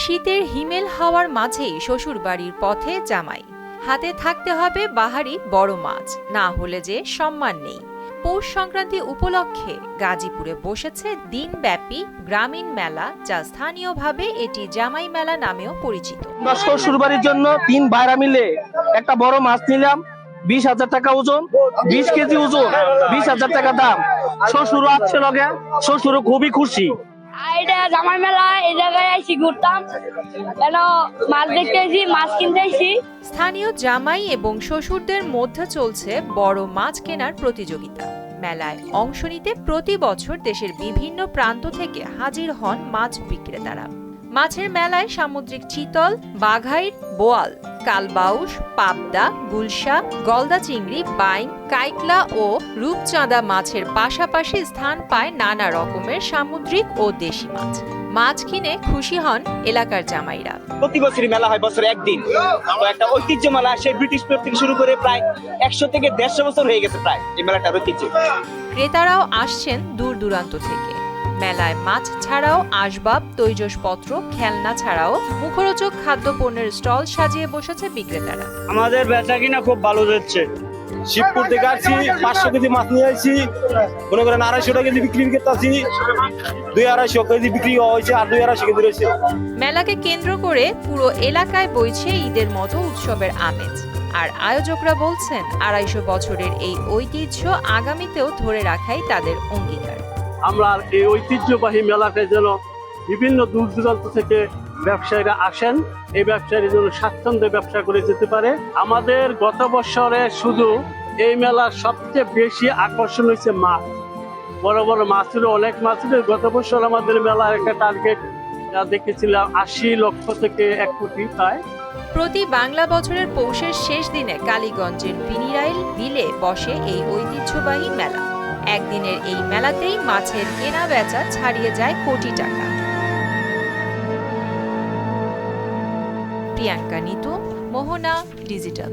শীতের হিমেল হাওয়ার মাঝেই শ্বশুরবাড়ির পথে জামাই। হাতে থাকতে হবে বাহারি বড় মাছ, না হলে যে সম্মান নেই। পৌষ সংক্রান্তি উপলক্ষে গাজীপুরে বসেছে দিনব্যাপী গ্রামীণ মেলা, যা স্থানীয়ভাবে এটি জামাই মেলা নামেও পরিচিত। শ্বশুরবাড়ির জন্য 3 ভাইরা মিলে একটা বড় মাছ নিলাম, 20,000 টাকা ওজন, 20 কেজি ওজন, 20,000 টাকা দাম। শ্বশুরও আসছে লগে, শ্বশুরও খুবই খুশি। এটা জামাই মেলা, এই জায়গায় আইসি ঘুরতাম, কেন মাছ দেখতে আইসি, মাছ কিনতে আইসি। স্থানীয় জামাই এবং শ্বশুরদের মধ্যে চলছে বড় মাছ কেনার প্রতিযোগিতা। মেলায় অংশ নিতে প্রতি বছর দেশের বিভিন্ন প্রান্ত থেকে হাজির হন মাছ বিক্রেতারা। মাছের মেলায় সামুদ্রিক চিতল, বাঘাইর, বোয়াল, কালবাউস, পাবদা, গুলশা, গলদা চিংড়ি, বাইং, কাইকলা ও রূপচাঁদা মাছের পাশাপাশি স্থান পায় নানা রকমের সামুদ্রিক ও দেশি মাছ। মাছ কিনে খুশি হন এলাকার জামাইরা। প্রতি বছরই মেলা হয়, বছরে একদিন। তো একটা ঐতিহ্য মেলা, সেই ব্রিটিশ পিরিয়ড থেকে শুরু করে প্রায় 100 থেকে 150 বছর হয়ে গেছে প্রায় এই মেলাটার ঐতিহ্য। ক্রেতারাও আসছেন দূর দূরান্ত থেকে। মেলায় মাছ ছাড়াও আসবাব, তৈজসপত্র, খেলনা ছাড়াও মুখরোচক খাদ্যপণ্যের স্টল সাজিয়ে বসেছে বিক্রেতারা। আমাদের বেচা কিনা খুব ভালো যাচ্ছে। শিবপুর থেকে আসছি, 500 কেজি মাছ নিয়ে আসছি, মনে করেন 250 টাকা কেজি বিক্রি করতেছি, 250 কেজি বিক্রি হয়েছে আর 250 কেজি রয়েছে। মেলাকে কেন্দ্র করে পুরো এলাকায় বইছে ঈদের মতো উৎসবের আমেজ। আর আয়োজকরা বলছেন 250 বছরের এই ঐতিহ্য আগামীতেও ধরে রাখাই তাদের অঙ্গীকার। আমরা এই ঐতিহ্যবাহী মেলাতে যেন বিভিন্ন দূর দূরান্ত থেকে ব্যবসায়ীরা আসেন, এই ব্যবসায়ীরা যেন স্বাচ্ছন্দ্যে ব্যবসা করে যেতে পারে। আমাদের গত বছরে শুধু এই মেলার সবচেয়ে বেশি আকর্ষণ হয়েছে মাছ। বড় বড় মাছ ছিল, অনেক মাছ ছিল। গত বছর আমাদের মেলার একটা টার্গেট দেখেছিলাম 80 লক্ষ থেকে 1 কোটি প্রায়। প্রতি বাংলা বছরের পৌষের শেষ দিনে কালীগঞ্জের বিনিরাইল বিলে বসে এই ঐতিহ্যবাহী মেলা। একদিনের এই মেলাতেই মাছের কেনা বেচা ছাড়িয়ে যায় কোটি টাকা। প্রিয়াঙ্কা নিতু, মোহনা ডিজিটাল।